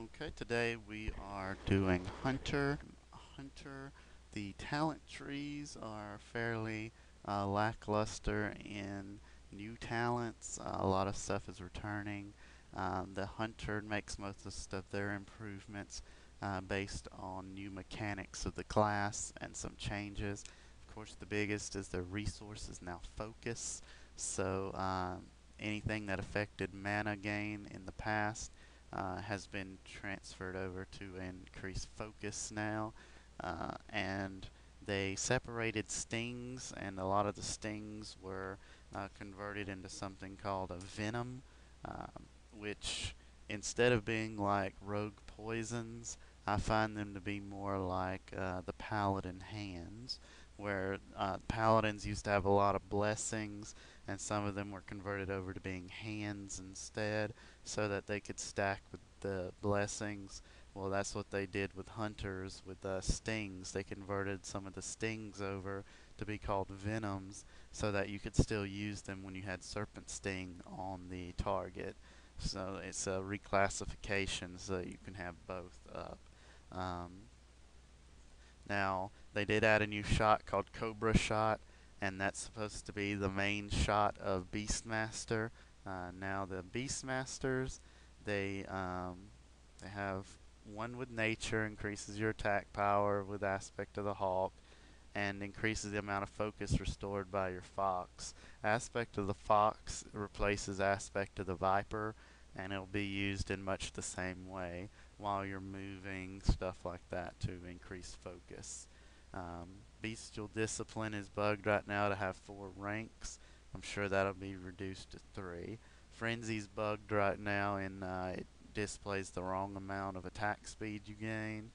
Okay, today we are doing Hunter. Hunter, the talent trees are fairly lackluster in new talents. A lot of stuff is returning. The Hunter makes most of their improvements based on new mechanics of the class and some changes. Of course, the biggest is their resource is now focus. So anything that affected mana gain in the past has been transferred over to increase focus now, and they separated stings, and a lot of the stings were converted into something called a venom, which instead of being like rogue poisons, I find them to be more like the paladin hands, where paladins used to have a lot of blessings, and some of them were converted over to being hands instead, so that they could stack with the blessings. Well, that's what they did with hunters with stings. They converted some of the stings over to be called venoms, so that you could still use them when you had serpent sting on the target. So it's a reclassification so that you can have both up. Um, Now, they did add a new shot called Cobra Shot, and that's supposed to be the main shot of Beastmaster. Now, the Beastmasters, they, they have one with Nature, increases your attack power with Aspect of the Hawk, and increases the amount of focus restored by your Fox. Aspect of the Fox replaces Aspect of the Viper, and it'll be used in much the same way while you're moving, stuff like that to increase focus. Bestial Discipline is bugged right now to have 4 ranks. I'm sure that'll be reduced to 3. Frenzy's bugged right now and it displays the wrong amount of attack speed you gain.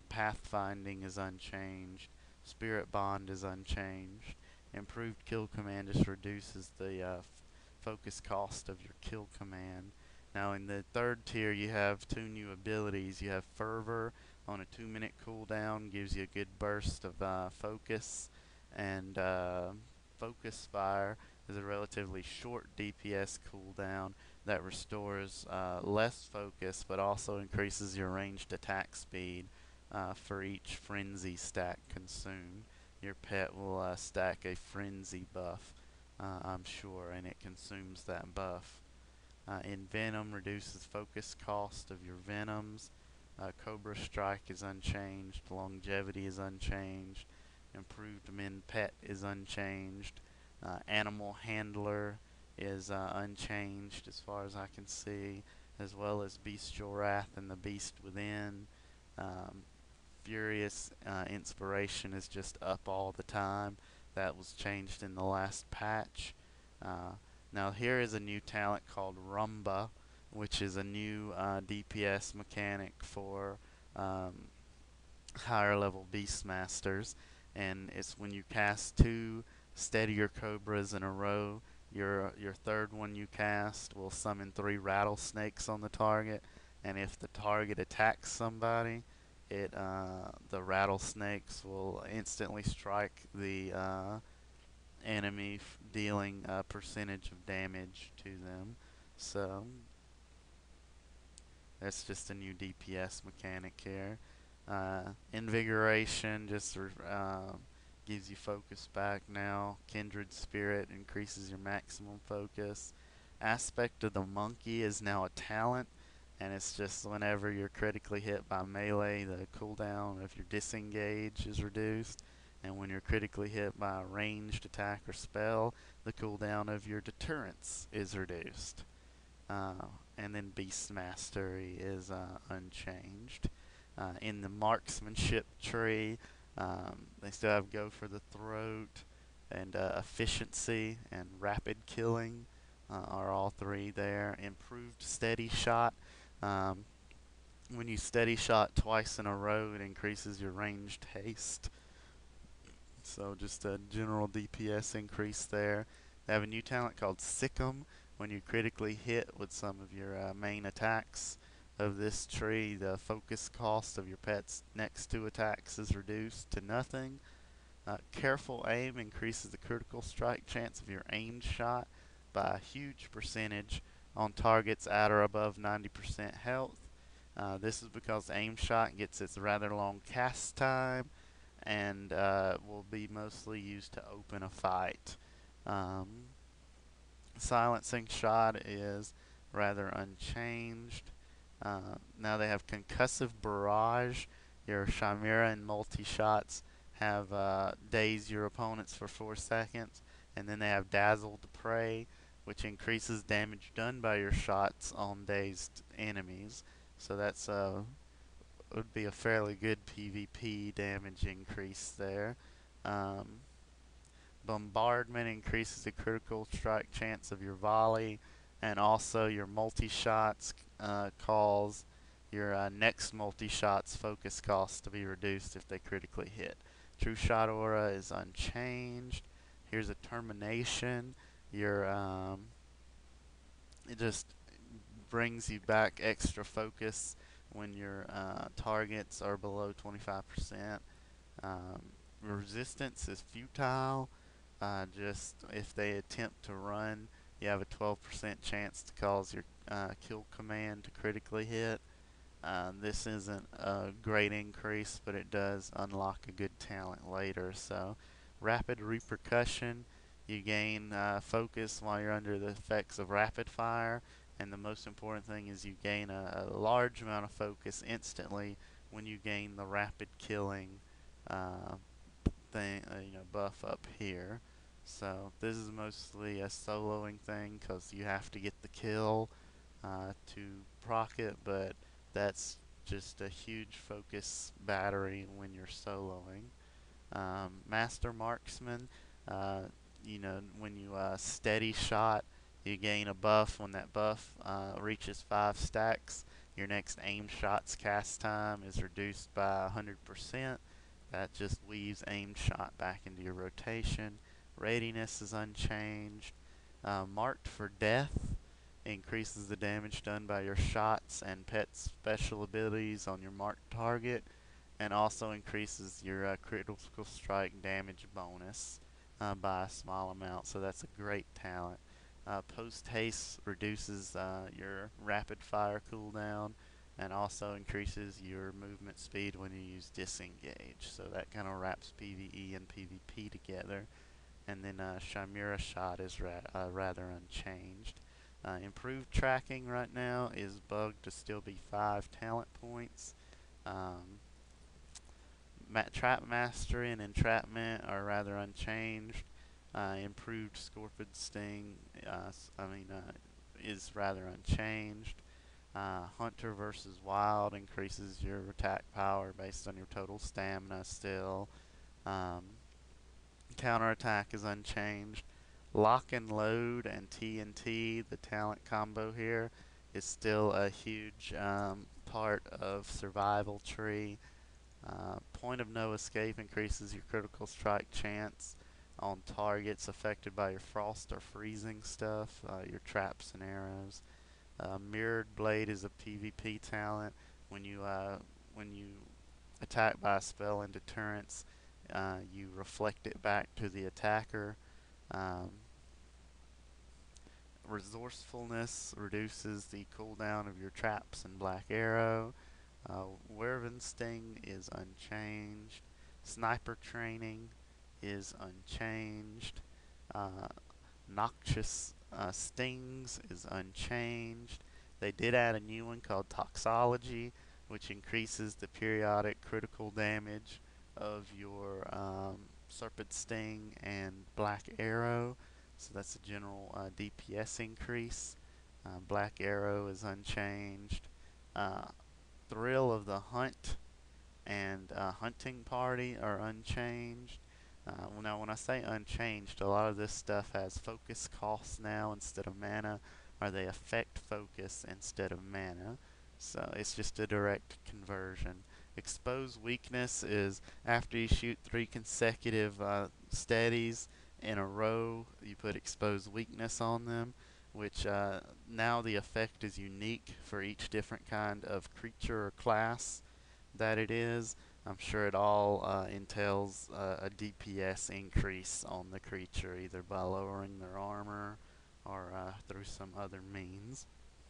Pathfinding is unchanged. Spirit Bond is unchanged. Improved Kill Command just reduces the focus cost of your kill command. Now in the third tier you have 2 new abilities. You have Fervor on a 2-minute cooldown, gives you a good burst of focus, and Focus Fire is a relatively short DPS cooldown that restores less focus but also increases your ranged attack speed for each frenzy stack consumed. Your pet will stack a frenzy buff, I'm sure, and it consumes that buff. Envenom reduces focus cost of your venoms. Cobra Strike is unchanged. Longevity is unchanged. Improved Min Pet is unchanged. Animal Handler is unchanged as far as I can see, as well as Bestial Wrath and the Beast Within. Um, Furious Inspiration is just up all the time. That was changed in the last patch. Uh, Now here is a new talent called Rumba, which is a new DPS mechanic for higher level Beastmasters, and it's when you cast 2 steadier Cobras in a row. Your third one you cast will summon 3 rattlesnakes on the target, and if the target attacks somebody, the rattlesnakes will instantly strike the enemy, dealing a percentage of damage to them. So that's just a new DPS mechanic here. Invigoration just gives you focus back now. Kindred Spirit increases your maximum focus. Aspect of the Monkey is now a talent, and it's just whenever you're critically hit by melee, the cooldown of your disengage is reduced. And when you're critically hit by a ranged attack or spell, the cooldown of your deterrence is reduced. And then Beast Mastery is unchanged. In the marksmanship tree, they still have Go for the Throat, and Efficiency and Rapid Killing are all 3 there. Improved Steady Shot. Um, when you steady shot twice in a row, it increases your ranged haste. So just a general DPS increase there. They have a new talent called Sick'em. When you critically hit with some of your main attacks of this tree, the focus cost of your pet's next 2 attacks is reduced to nothing. Careful Aim increases the critical strike chance of your aimed shot by a huge percentage on targets at or above 90% health. This is because aim shot gets its rather long cast time and will be mostly used to open a fight. Um, Silencing shot is rather unchanged. Now they have concussive barrage. Your chimera and multi shots have daze your opponents for 4 seconds, and then they have dazzle to prey, which increases damage done by your shots on dazed enemies. So that's would be a fairly good PvP damage increase there. Um, Bombardment increases the critical strike chance of your volley, and also your multi-shots cause your next multi-shots focus cost to be reduced if they critically hit. True Shot Aura is unchanged. Here's a termination. Your it just brings you back extra focus when your targets are below 25%. Um, Resistance is futile. Just if they attempt to run, you have a 12% chance to cause your kill command to critically hit. This isn't a great increase, but it does unlock a good talent later. So, rapid repercussion, you gain focus while you're under the effects of rapid fire, and the most important thing is you gain a large amount of focus instantly when you gain the rapid killing uh, buff up here. So this is mostly a soloing thing because you have to get the kill to proc it, but that's just a huge focus battery when you're soloing. Master Marksman, uh, when you steady shot, you gain a buff. When that buff reaches 5 stacks, your next aim shot's cast time is reduced by 100%. That just weaves aim shot back into your rotation. Readiness is unchanged. Marked for Death increases the damage done by your shots and pet special abilities on your marked target, and also increases your critical strike damage bonus by a small amount. So that's a great talent. Post haste reduces your rapid fire cooldown and also increases your movement speed when you use disengage. So that kind of wraps PvE and PvP together. And then Chimera Shot is rather unchanged. Improved tracking right now is bugged to still be 5 talent points. Um, Trap Mastery and Entrapment are rather unchanged. Improved Scorpid Sting, is rather unchanged. Hunter versus Wild increases your attack power based on your total stamina still. Um, Counterattack is unchanged. Lock and Load and TNT, the talent combo here, is still a huge part of survival tree. Point of No Escape increases your critical strike chance on targets affected by your frost or freezing stuff, your traps and arrows. Mirrored Blade is a PvP talent. When you attack by a spell in deterrence, you reflect it back to the attacker. Um, Resourcefulness reduces the cooldown of your traps and Black Arrow. Werven Sting is unchanged. Sniper Training is unchanged. Uh, Noxious Stings is unchanged. They did add a new one called Toxology, which increases the periodic critical damage of your Serpent Sting and Black Arrow. So that's a general DPS increase. Black Arrow is unchanged. Uh, Thrill of the Hunt and Hunting Party are unchanged. Now, when I say unchanged, a lot of this stuff has focus costs now instead of mana, or they affect focus instead of mana. So it's just a direct conversion. Expose Weakness is after you shoot 3 consecutive steadies in a row, you put Expose Weakness on them, which now the effect is unique for each different kind of creature or class that it is. I'm sure it all entails a DPS increase on the creature, either by lowering their armor or through some other means.